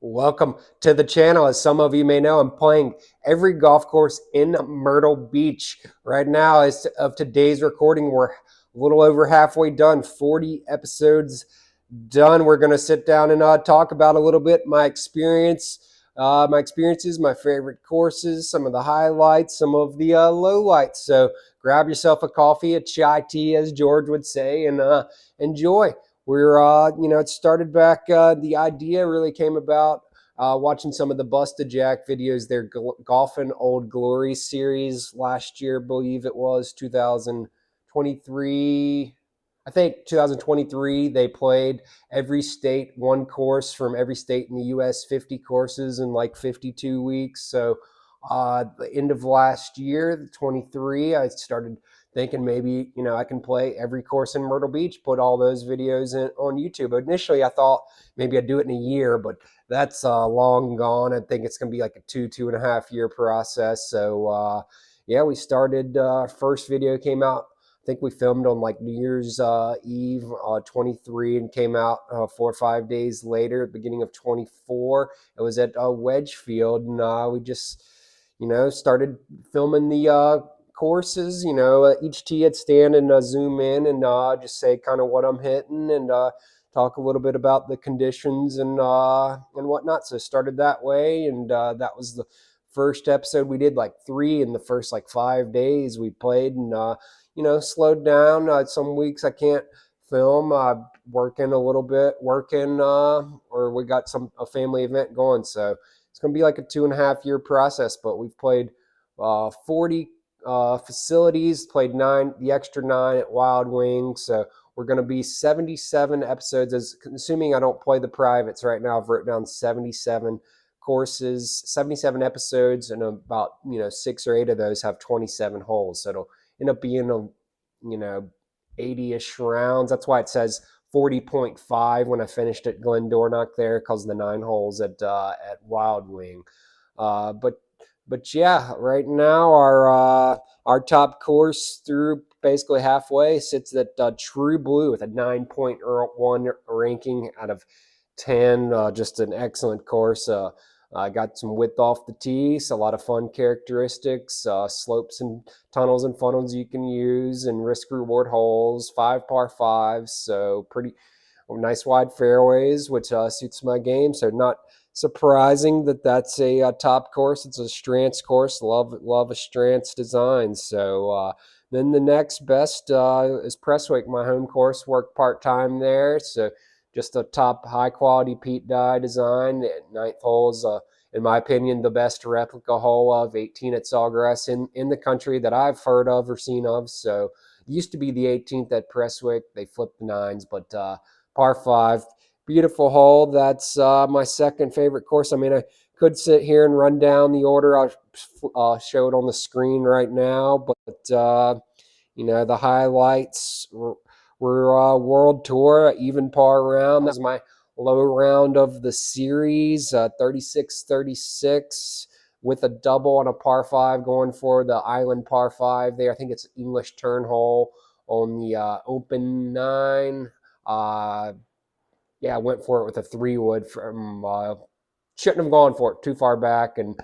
Welcome to the channel. As some of you may know, I'm playing every golf course in Myrtle Beach. Right now, as of today's recording, we're a little over halfway done, 40 episodes done. We're going to sit down and talk about a little bit my experiences, my favorite courses, some of the highlights, some of the lowlights. So grab yourself a coffee, a chai tea, as George would say, and enjoy. It started back, the idea really came about watching some of the Busted Jack videos, their Golfin' Old Glory series last year, I believe it was 2023. I think 2023, they played every state, one course from every state in the U.S., 50 courses in like 52 weeks. So, the end of last year, 23, I started thinking maybe I can play every course in Myrtle Beach, put all those videos on YouTube. Initially, I thought maybe I'd do it in a year, but that's long gone. I think it's going to be like a 2.5 year process. So yeah, we started. First video came out. I think we filmed on like New Year's Eve 23 and came out 4 or 5 days later, beginning of 24. It was at Wedgefield, and we just started filming the courses. Each tee I'd stand and zoom in and just say kind of what I'm hitting and talk a little bit about the conditions and whatnot. So started that way, and that was the first episode. We did like three in the first like 5 days we played, and slowed down. Some weeks I can't film. Working a little bit, or we got a family event going, so it's going to be like a 2.5 year process. But we've played 40 facilities, played the extra 9 at Wild Wing. So we're going to be 77 episodes, assuming I don't play the privates right now. I've written down 77 courses, 77 episodes, and about 6 or 8 of those have 27 holes. So it'll end up being 80-ish rounds. That's why it says 40.5 when I finished at Glendornock there, because the 9 holes at Wild Wing. But yeah, right now our top course through basically halfway sits at True Blue with a 9.1 ranking out of 10. Just an excellent course. I got some width off the tee, so a lot of fun characteristics, slopes and tunnels and funnels you can use, and risk reward holes, 5 par 5s, so pretty nice wide fairways, which suits my game. So not surprising that that's a top course. It's a Strand's course. Love a Strand's design. So then the next best is Prestwick, my home course. Work part-time there, so just a top high-quality Pete Dye design. Ninth hole is, in my opinion, the best replica hole of 18 at Sawgrass in the country that I've heard of or seen of. So it used to be the 18th at Prestwick. They flipped the 9s, but par 5, beautiful hole. That's my second favorite course. I mean, I could sit here and run down the order. I'll show it on the screen right now, but the highlights were World Tour, even par round. That was my low round of the series, 36-36 with a double on a par 5 going for the island par 5 there. I think it's English turn hole on the open 9. Yeah, I went for it with a 3-wood from shouldn't have gone for it, too far back, and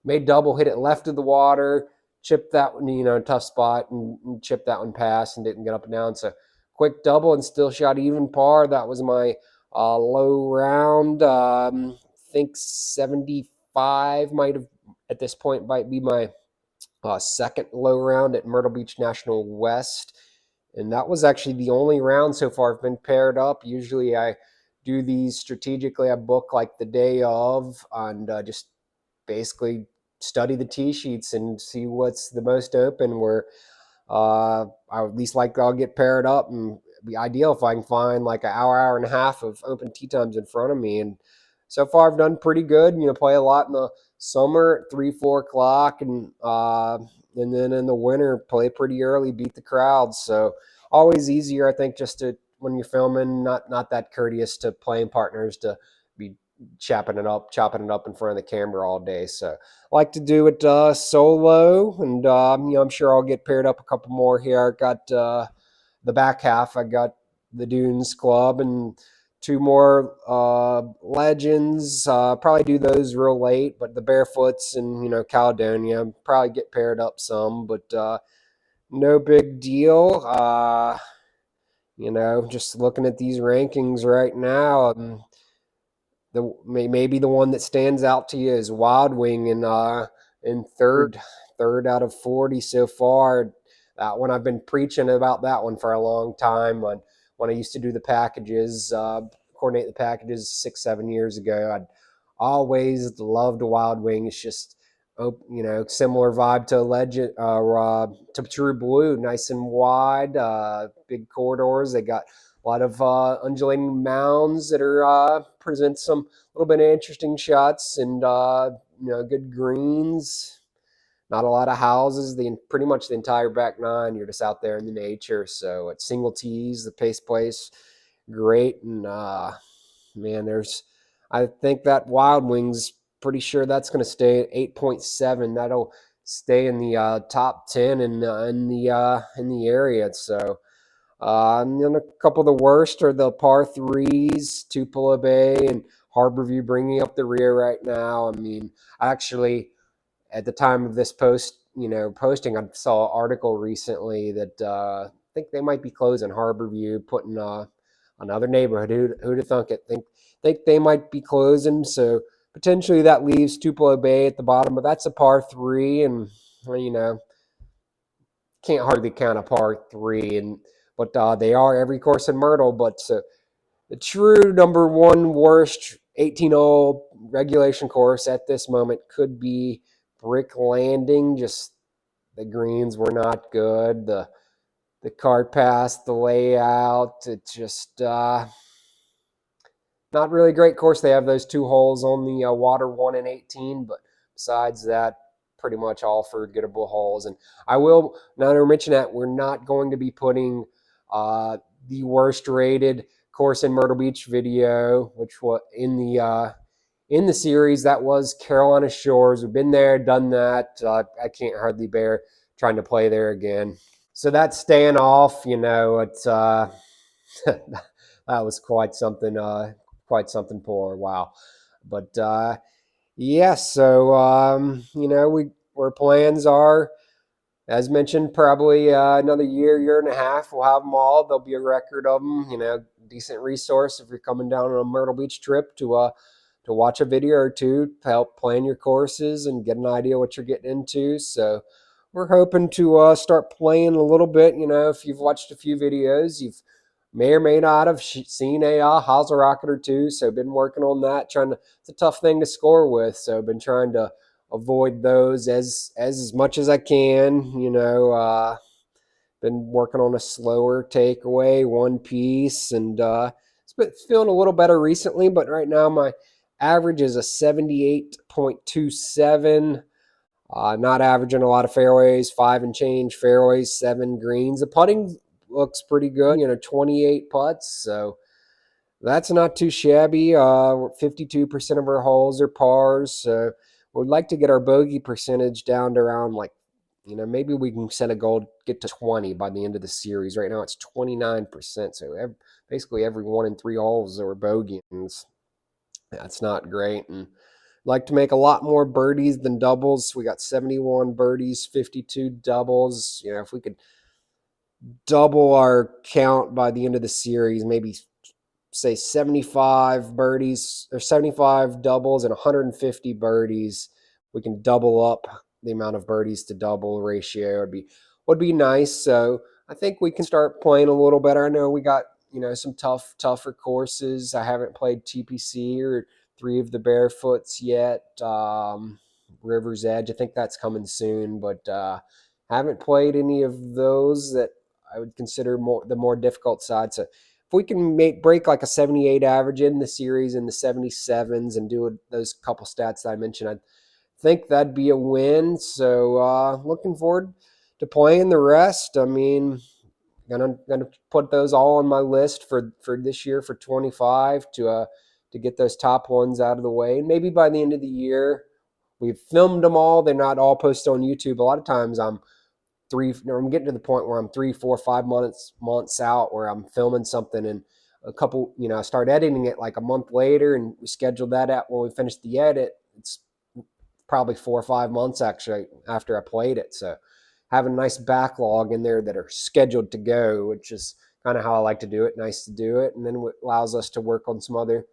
made double, hit it left of the water, chipped that one, tough spot, and chipped that one past and didn't get up and down. So quick double and still shot even par. That was my low round. I think 75 might have, at this point, might be my second low round at Myrtle Beach National West. And that was actually the only round so far I've been paired up. Usually I do these strategically. I book like the day of and just basically study the tee sheets and see what's the most open, where I at least like I'll get paired up, and it'd be ideal if I can find like an hour and a half of open tee times in front of me. And so far I've done pretty good. Play a lot in the summer at 3-4 o'clock, and then in the winter play pretty early, beat the crowds. So always easier, I think, just to, when you're filming, not that courteous to playing partners to be chopping it up in front of the camera all day. So I like to do it solo, and I'm sure I'll get paired up a couple more here. I got the back half. I got the Dunes Club and two more legends. Probably do those real late, but the Barefoots and Caledonia probably get paired up some, but no big deal. Just looking at these rankings right now, maybe the one that stands out to you is Wild Wing in third out of 40 so far. That one I've been preaching about that one for a long time. When I used to do the packages, coordinate the packages 6-7 years ago, I'd always loved Wild Wing. It's just similar vibe to Legend to True Blue, nice and wide, big corridors. They got a lot of undulating mounds that are present some little bit of interesting shots and good greens. Not a lot of houses. Pretty much the entire back nine, you're just out there in the nature. So at single tees, the pace plays great, and man, I think that Wild Wings, pretty sure that's going to stay at 8.7. That'll stay in the top 10 in the area. So. And then a couple of the worst are the par threes, Tupelo Bay and Harborview bringing up the rear right now. I mean, actually, at the time of this posting, I saw an article recently that I think they might be closing Harborview, putting another neighborhood. Who'd have thunk it? Think they might be closing. So potentially that leaves Tupelo Bay at the bottom, but that's a par three, and can't hardly count a par three. But they are every course in Myrtle. But so the true number one worst 18-hole regulation course at this moment could be Brick Landing. Just the greens were not good. The cart path, the layout, it's just not really a great course. They have those two holes on the water, 1 and 18, but besides that, pretty much all forgettable holes. And I will, now that I mention that, we're not going to be putting the worst rated course in Myrtle Beach video, which was in the series. That was Carolina Shores. We've been there, done that. I can't hardly bear trying to play there again. So that's staying off. It's that was quite something. Quite something for a while, but yeah. So our plans are, as mentioned, probably another year and a half. We'll have them all. There'll be a record of them. Decent resource if you're coming down on a Myrtle Beach trip to watch a video or two to help plan your courses and get an idea what you're getting into. So we're hoping to start playing a little bit. If you've watched a few videos, you've may or may not have seen a Hazel rocket or two. So been working on that. It's a tough thing to score with. So been trying to avoid those as much as I can. Been working on a slower takeaway, one piece, and it's been feeling a little better recently. But right now my average is a 78.27. Not averaging a lot of fairways, 5 and change fairways, 7 greens. The putting looks pretty good, 28 putts. So that's not too shabby. 52% of our holes are pars. So we'd like to get our bogey percentage down to around maybe we can set a goal to get to 20 by the end of the series. Right now it's 29%. So basically every 1 in 3 holes that we're bogeying. That's not great. And like to make a lot more birdies than doubles. We got 71 birdies, 52 doubles. If we could double our count by the end of the series, maybe say 75 birdies or 75 doubles and 150 birdies, we can double up the amount of birdies to double ratio. Would be nice. So I think we can start playing a little better. I know we got some tougher courses. I haven't played TPC or 3 of the Barefoots yet. River's Edge, I think that's coming soon, but haven't played any of those that I would consider the more difficult side. So if we can break like a 78 average in the series in the 77s and do those couple stats that I mentioned, I think that'd be a win. So looking forward to playing the rest. I mean, gonna put those all on my list for this year for 25 to get those top ones out of the way. Maybe by the end of the year, we've filmed them all. They're not all posted on YouTube. A lot of times I'm getting to the point where I'm 3, 4, 5 months out where I'm filming something and a couple, I started editing it like a month later, and we scheduled that out when we finished the edit. It's probably 4 or 5 months actually after I played it. So having a nice backlog in there that are scheduled to go, which is kind of how I like to do it. Nice to do it. And then it allows us to work on some other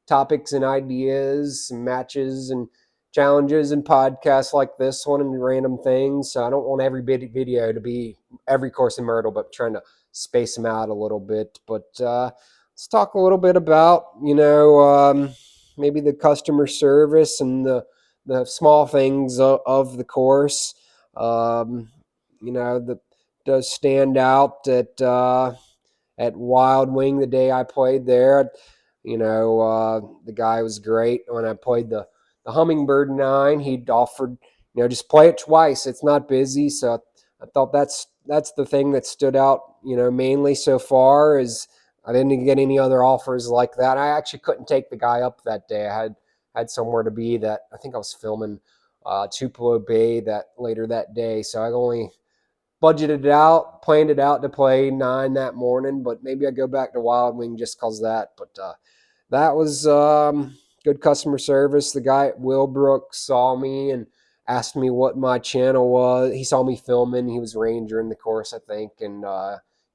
topics and ideas, and matches and challenges and podcasts like this one and random things. So I don't want every video to be every course in Myrtle, but trying to space them out a little bit. But let's talk a little bit about, maybe the customer service and the small things of the course. That does stand out at Wild Wing the day I played there. The guy was great when I played the Hummingbird 9. He'd offered, just play it twice. It's not busy, so I thought that's the thing that stood out, mainly so far is I didn't get any other offers like that. I actually couldn't take the guy up that day. I had somewhere to be that I think I was filming Tupelo Bay that later that day, so I only budgeted it out, planned it out to play 9 that morning, but maybe I go back to Wild Wing just because of that. But that was good customer service. The guy at Willbrook saw me and asked me what my channel was. He saw me filming. He was ranger in the course, I think, and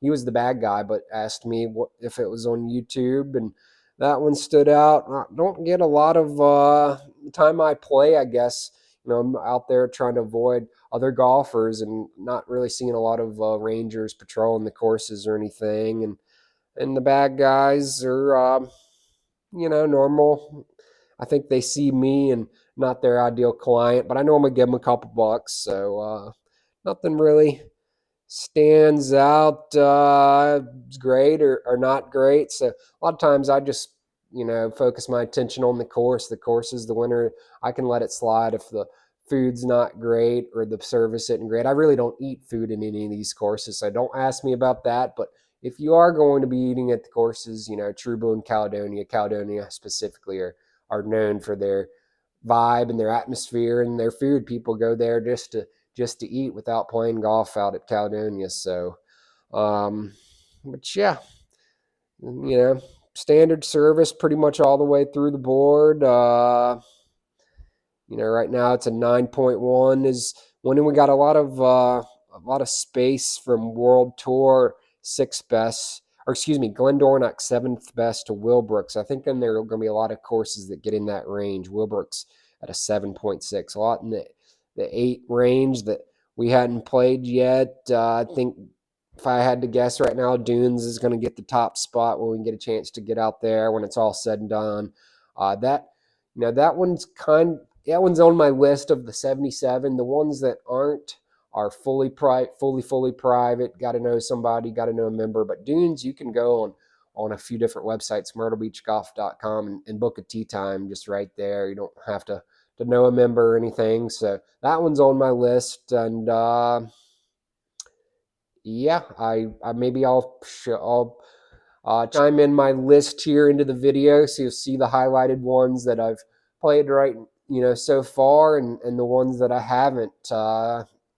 he was the bad guy, but asked me if it was on YouTube, and that one stood out. I don't get a lot of time I play, I guess. I'm out there trying to avoid other golfers and not really seeing a lot of rangers patrolling the courses or anything. And the bad guys are, normal. I think they see me and not their ideal client, but I know I'm going to give them a couple bucks. So nothing really stands out great or not great. So a lot of times I just, focus my attention on the course. The course is the winner. I can let it slide if the food's not great or the service isn't great. I really don't eat food in any of these courses, so don't ask me about that. But if you are going to be eating at the courses, True Blue and Caledonia specifically are known for their vibe and their atmosphere and their food. People go there just to eat without playing golf out at Caledonia. So, but yeah, standard service pretty much all the way through the board. Right now it's a 9.1 is winning. We got a lot of space from World Tour sixth best, or excuse me, Glendornock seventh best to Willbrooks. I think then there are going to be a lot of courses that get in that range. Willbrooks at a 7.6, a lot in the 8 range that we hadn't played yet. I think if I had to guess right now, Dunes is going to get the top spot when we get a chance to get out there when it's all said and done. That one's on my list of the 77. The ones that aren't are fully private. Got to know somebody, got to know a member. But Dunes, you can go on a few different websites, myrtlebeachgolf.com, and book a tee time just right there. You don't have to know a member or anything. So that one's on my list. And yeah, I maybe I'll chime in my list here into the video, so you'll see the highlighted ones that I've played right, so far, and the ones that I haven't.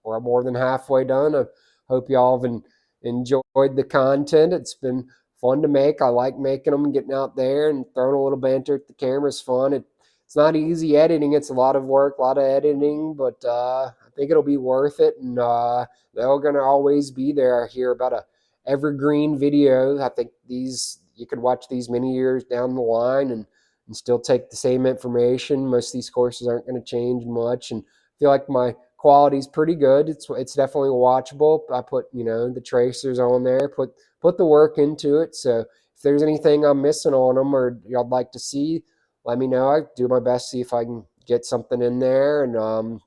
We're more than halfway done. I hope y'all have enjoyed the content. It's been fun to make. I like making them and getting out there and throwing a little banter at the camera is fun. It's not easy editing. It's a lot of work, a lot of editing, but I think it'll be worth it, and they're going to always be there. I hear about a evergreen video. I think you could watch these many years down the line and still take the same information. Most of these courses aren't going to change much, and I feel like my quality is pretty good. It's definitely watchable. I put the tracers on there, put the work into it. So if there's anything I'm missing on them or y'all like to see, let me know. I do my best to see if I can get something in there. And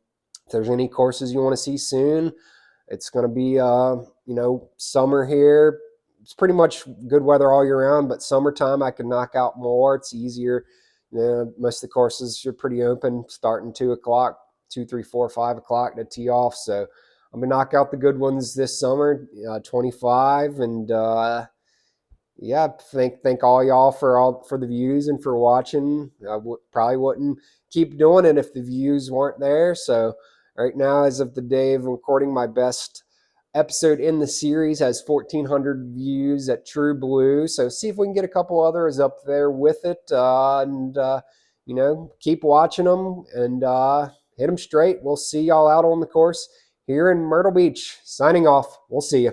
if there's any courses you want to see soon, it's going to be summer here. It's pretty much good weather all year round, but summertime I can knock out more. It's easier. Most of the courses are pretty open, starting 2 o'clock, 2, 3, 4, 5 o'clock to tee off. So I'm gonna knock out the good ones this summer, 25, and yeah, thank all y'all for the views and for watching. I probably wouldn't keep doing it if the views weren't there. So right now, as of the day of recording, my best episode in the series has 1,400 views at True Blue. So see if we can get a couple others up there with it, keep watching them and hit them straight. We'll see y'all out on the course here in Myrtle Beach. Signing off. We'll see you.